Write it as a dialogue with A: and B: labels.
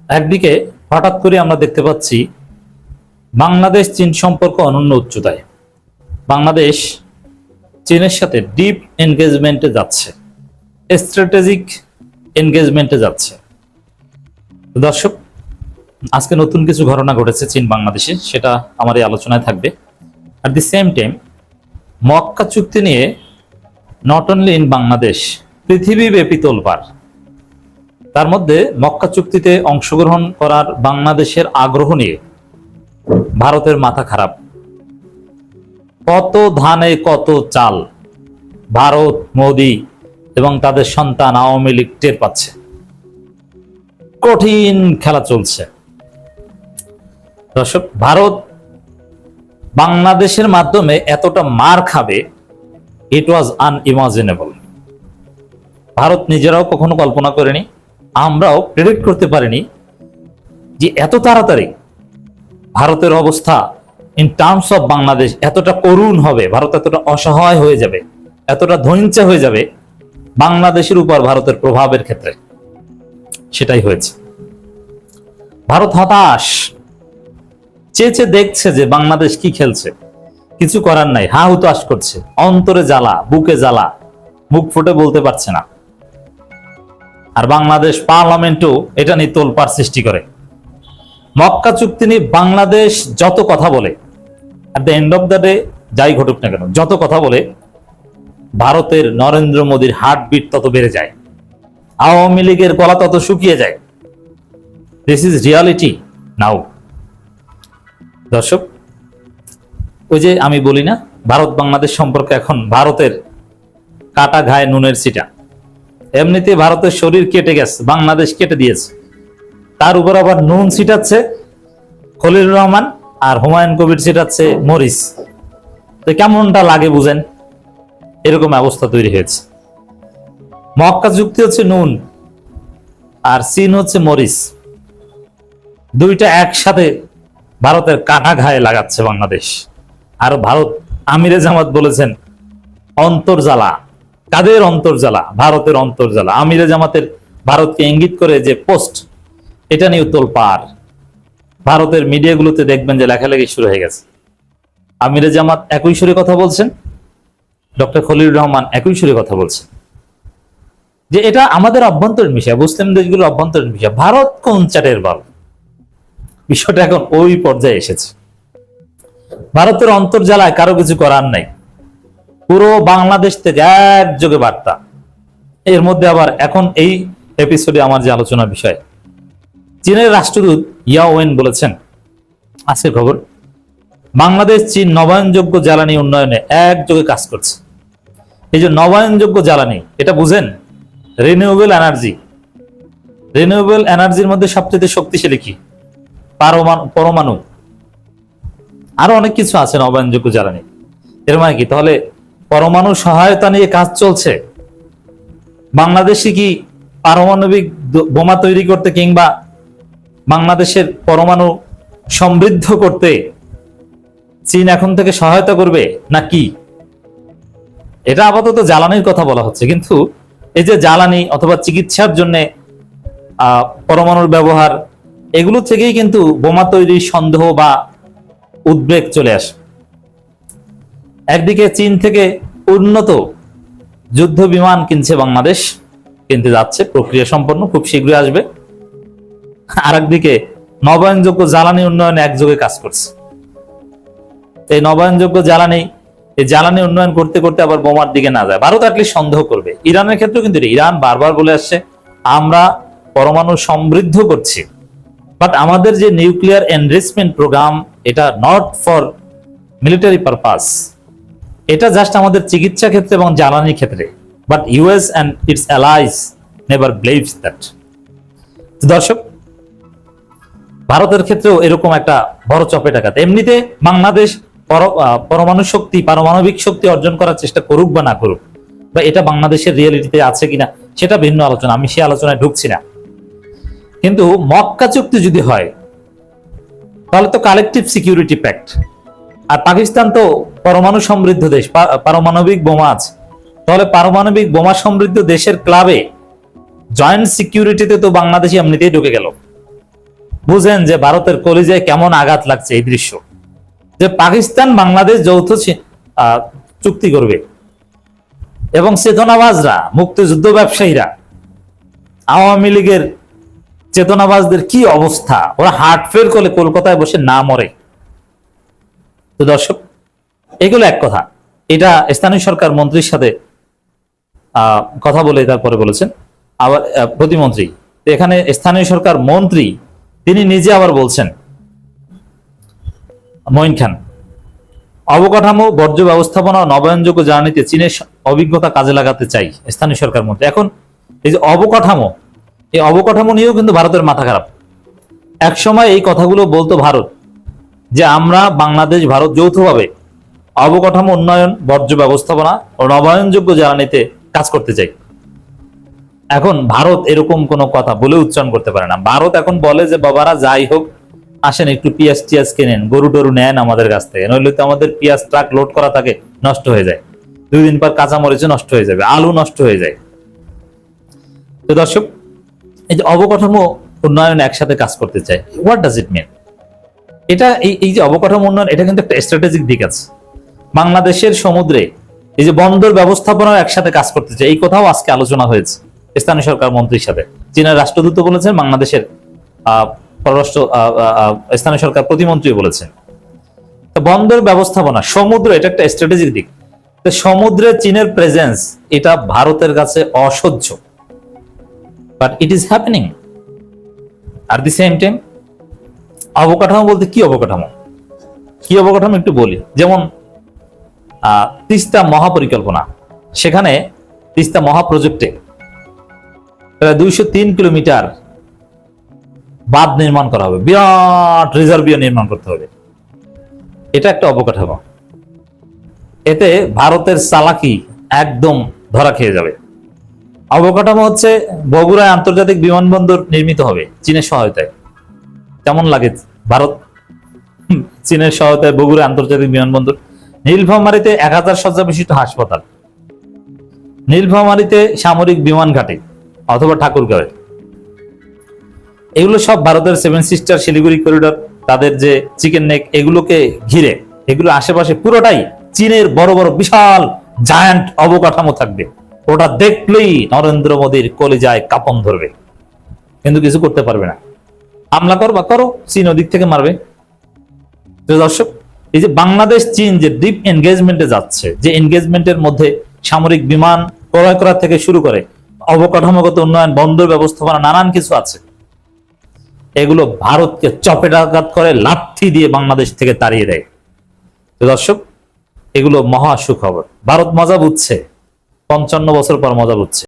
A: একদিকে হঠাৎ করে আমরা দেখতে পাচ্ছি বাংলাদেশ চীন সম্পর্ক অনন্য উচ্চতায়। বাংলাদেশ চীনের সাথে ডিপ এনগেজমেন্টে যাচ্ছে, স্ট্র্যাটেজিক এনগেজমেন্টে যাচ্ছে। দর্শক, আজকে নতুন কিছু ঘটনা ঘটেছে চীন বাংলাদেশে, সেটা আমার এই আলোচনায় থাকবে। At the same time Mecca চুক্তি নিয়ে নট অনলি ইন বাংলাদেশ, পৃথিবীব্যাপী তোলপাড়। তার মধ্যে মক্কা চুক্তিতে অংশগ্রহণ করার বাংলাদেশের আগ্রহ নিয়ে ভারতের মাথা খারাপ। কত ধানে কত চাল ভারত, মোদি এবং তাদের সন্তান আওয়ামী লীগ টের পাচ্ছে। কঠিন খেলা চলছে। দর্শক, ভারত বাংলাদেশের মাধ্যমে এতটা মার খাবে, ইট ওয়াজ আনইমাজিনেবল। ভারত নিজেরাও কখনো কল্পনা করেনি, আমরাও প্রেডিক্ট করতে পারিনি যে এত তাড়াতাড়ি ভারতের অবস্থা ইন টার্মস অফ বাংলাদেশ এতটা করুণ হবে, ভারত এতটা অসহায় হয়ে যাবে, এতটা ধৈর্য হয়ে যাবে বাংলাদেশের উপর ভারতের প্রভাবের ক্ষেত্রে। সেটাই হয়েছে। ভারত হতাশ, চেয়ে দেখছে যে বাংলাদেশ কি খেলছে, কিছু করার নাই, হা হুতাশ করছে, অন্তরে জ্বালা, বুকে জ্বালা, মুখ ফুটে বলতে পারছে না। আর বাংলাদেশ পার্লামেন্টও এটা নিয়ে তোলপাড় সৃষ্টি করে। মক্কা চুক্তি নিয়ে বাংলাদেশ যত কথা বলে, at the end of the day যাই ঘটুক না কেন, যত কথা বলে, ভারতের নরেন্দ্র মোদীর হার্টবিট তত বেড়ে যায়, আওয়ামী লীগের গলা তত শুকিয়ে যায়। দিস ইজ রিয়ালিটি নাও। দর্শক, ওই যে আমি বলি না, ভারত বাংলাদেশ সম্পর্কে এখন ভারতের কাটা ঘায়ে নুনের ছিটা। এমনিতে ভারতের শরীর কেটে গেছে, বাংলাদেশ কেটে দিয়েছে, তার উপর আবার নুন ছিটাচ্ছে খলিলুর রহমান, আর হুমায়ুন কবির ছিটাচ্ছে মরিচ। তো কেমনটা লাগে বুঝেন? এরকম অবস্থা তৈরি হয়েছে। মক্কা চুক্তি হচ্ছে নুন আর চীন হচ্ছে মরিচ, দুইটা একসাথে ভারতের কাটা ঘায়ে লাগাচ্ছে বাংলাদেশ। আর ভারত আমিরে জামাত বলেছেন অন্তর্জালা। কাদের অন্তর্জালা? ভারতের অন্তর্জালা। আমিরে জামাতের ভারতকে ইঙ্গিত করে যে পোস্ট, এটা নিয়ে তোলপাড়। ভারতের মিডিয়াগুলোতে দেখবেন যে লেখালেখি শুরু হয়ে গেছে। আমিরে জামাত একই সুরে কথা বলছেন, ডক্টর খলিলুর রহমান একই সুরে কথা বলছেন যে এটা আমাদের অভ্যন্তরীণ বিষয়, মুসলিম দেশগুলোর অভ্যন্তরীণ বিষয়। ভারত কোন চাটের বল? বিষয়টা এখন ওই পর্যায়ে এসেছে। ভারতের অন্তর্জালায় কারো কিছু করার নাই, পুরো বাংলাদেশ থেকে একযোগে বার্তা। এর মধ্যে আবার এখন এই এপিসোডে আমার যে আলোচনার বিষয়, চীনের রাষ্ট্রদূত ইয়াও ওয়েন বলেছেন, আজকের খবর, বাংলাদেশ চীন নবায়নযোগ্য জ্বালানি উন্নয়নে একযোগে কাজ করছে। এই যে নবায়নযোগ্য জ্বালানি, এটা বুঝেন? Renewable energy. রিনিউয়েবল এনার্জির মধ্যে সবচেয়ে শক্তিশালী কি? পরমাণু। আরো অনেক কিছু আছে নবায়নযোগ্য জ্বালানি। এর মানে কি? তাহলে পরমাণু সহায়তা নিয়ে কাজ চলছে। বাংলাদেশে কি পারমাণবিক বোমা তৈরি করতে কিংবা বাংলাদেশের পরমাণু সমৃদ্ধ করতে চীন এখন থেকে সহায়তা করবে নাকি? এটা আপাতত জ্বালানির কথা বলা হচ্ছে, কিন্তু এই যে জ্বালানি অথবা চিকিৎসার জন্য পরমাণুর ব্যবহার, এগুলো থেকেই কিন্তু বোমা তৈরির সন্দেহ বা উদ্বেগ চলে আসে। একদিকে চীন থেকে উন্নত যুদ্ধ বিমান কিনছে বাংলাদেশ, কিনতে যাচ্ছে, প্রক্রিয়া সম্পন্ন, খুব শীঘ্রই আসবে। আর একদিকে নবায়নযোগ্য জ্বালানি উন্নয়নে একযোগে কাজ করছে। এই নবায়নযোগ্য জ্বালানি, এই জ্বালানি উন্নয়ন করতে করতে আবার বোমার দিকে না যায়, ভারত অ্যাটলিস্ট সন্দেহ করবে। ইরানের ক্ষেত্রেও কিন্তু ইরান বারবার বলে আসছে আমরা পরমাণু সমৃদ্ধ করছি, বাট আমাদের যে নিউক্লিয়ার এনরিচমেন্ট প্রোগ্রাম, এটা নট ফর মিলিটারি পারপাস, এটা জাস্ট আমাদের চিকিৎসা ক্ষেত্রে এবং জ্বালানি ক্ষেত্রে। But US and it's allies never believes that. দর্শক, ভারতের ক্ষেত্রেও এরকম একটা বড় চপেটাঘাত। এমনিতে বাংলাদেশ পরমাণু শক্তি, পারমাণবিক শক্তি অর্জন করার চেষ্টা করুক বা না করুক, বা এটা বাংলাদেশের রিয়েলিটিতে আছে কিনা সেটা ভিন্ন আলোচনা, আমি সেই আলোচনায় ঢুকছি না। কিন্তু মক্কা চুক্তি যদি হয় তাহলে তো কালেকটিভ সিকিউরিটি প্যাক্ট, আর পাকিস্তান তো পরমাণু সমৃদ্ধ দেশ, পারমাণবিক বোমা আছে, তাহলে পারমাণবিক বোমা সমৃদ্ধ দেশের ক্লাবে জয়েন্ট সিকিউরিটিতে তো বাংলাদেশ এমনিতেই ঢুকে গেল। বুঝেন যে ভারতের কলিজায় কেমন আঘাত লাগছে এই দৃশ্য, যে পাকিস্তান বাংলাদেশ যৌথ চুক্তি করবে এবং চেতনাবাজরা, মুক্তিযুদ্ধ ব্যবসায়ীরা, আওয়ামী লীগের চেতনাবাজদের কি অবস্থা, ওরা হার্ট ফেল করলে কলকাতায় বসে না মরে। তো দর্শক, এগুলো এক কথা। এটা স্থানীয় সরকার মন্ত্রীর সাথে কথা বলে তারপরে বলেছেন। আবার প্রতিমন্ত্রী, এখানে স্থানীয় সরকার মন্ত্রী তিনি নিজে আবার বলছেন, মঈন খান, অবকাঠামো, বর্জ্য ব্যবস্থাপনা ও নবায়নযোগ্য জ্বালানিতে চীনের অভিজ্ঞতা কাজে লাগাতে চাই স্থানীয় সরকার মন্ত্রী। এখন এই যে অবকাঠামো, এই অবকাঠামো নিয়েও কিন্তু ভারতের মাথা খারাপ। এক সময় এই কথাগুলো বলতো ভারত, যে আমরা বাংলাদেশ ভারত যৌথভাবে অবকাঠামো উন্নয়ন, বর্জ্য ব্যবস্থাপনা ও নবায়নযোগ্য জ্বালানিতে কাজ করতে চাই। এখন ভারত এরকম কোনো কথা বলে উচ্চারণ করতে পারে না। ভারত এখন বলে যে বাবারা যাই হোক, আসেন একটু পেঁয়াজ টিয়াজ কেনেন, গরু টরু নেন আমাদের কাছ থেকে, নইলে তো আমাদের পেঁয়াজ ট্রাক লোড করা থাকে, নষ্ট হয়ে যায়, 2 দিন পর কাঁচা মরিচে নষ্ট হয়ে যাবে, আলু নষ্ট হয়ে যায়। তো দর্শক, এই যে অবকাঠামো উন্নয়ন একসাথে কাজ করতে চায়, হোয়াট ডাজ ইট মিন? এটা এই যে অবকাঠামো উন্নয়ন, এটা কিন্তু একটা স্ট্র্যাটেজিক দিক আছে। বাংলাদেশের সমুদ্রে এই যে বন্দর ব্যবস্থাপনা একসাথে কাজ করতে চায়, এই কথাও আজকে আলোচনা হয়েছে স্থানীয় সরকার মন্ত্রীর সাথে। চীনের রাষ্ট্রদূত বলেছেন, বাংলাদেশের পররাষ্ট্র স্থানীয় সরকার প্রতিমন্ত্রী বলেছেন। বন্দর ব্যবস্থাপনা, সমুদ্র, এটা একটা স্ট্র্যাটেজিক দিক। সমুদ্রে চীনের প্রেজেন্স, এটা ভারতের কাছে অসহ্য, বাট ইট ইজ হ্যাপেনিং। আর দি সেম টাইম অবকাঠামো বলতে কি অবকাঠামো, কি অবকাঠামো একটু বলি। যেমন তিস্তা মহাপরিকল্পনা, সেখানে তিস্তা মহাপ্রজেক্টে 203 কিলোমিটার বাঁধ নির্মাণ করা হবে, বিরাট রিজার্ভিয়ার নির্মাণ করতে হবে। এটা একটা অবকাঠামো। এতে ভারতের চালাকি একদম ধরা খেয়ে যাবে। অবকাঠামো হচ্ছে বগুড়ায় আন্তর্জাতিক বিমানবন্দর নির্মিত হবে চীনের সহায়তায়। কেমন লাগে ভারত চীনের সহায়তায় বগুড়ায় আন্তর্জাতিক বিমানবন্দর? নীলফামারীতে 1000 শয্যা বিশিষ্ট হাসপাতাল, নীলফামারীতে সামরিক বিমান ঘাঁটি অথবা ঠাকুরগাঁওয়ে, এগুলো সব ভারতের 7 সিস্টার, শিলিগুড়ি করিডোর, তাদের যে চিকেন নেক, এগুলোকে ঘিরে, এগুলো আশেপাশে পুরোটাই চীনের বড় বড় বিশাল জায়ান্ট অবকাঠামো থাকবে। ওটা দেখলেই নরেন্দ্র মোদীর কলিজায় কাঁপন ধরবে, কিন্তু কিছু করতে পারবে না। হামলা করবা করো, চীন ওদিক থেকে মারবে। দর্শক, এই যে বাংলাদেশ চীন যে ডিপ এনগেজমেন্টে যাচ্ছে, যে এনগেজমেন্টের মধ্যে সামরিক বিমান ক্রয় করা থেকে শুরু করে অবকাঠামোগত উন্নয়ন, বন্দর ব্যবস্থাপনা, নানান কিছু আছে, এগুলো ভারতকে চপেটাঘাত করে, লাথি দিয়ে বাংলাদেশ থেকে তাড়িয়ে দেয়। তো দর্শক, এগুলো মহা সুখবর। ভারত মজা বুঝছে, 55 বছর পর মজা বুঝছে।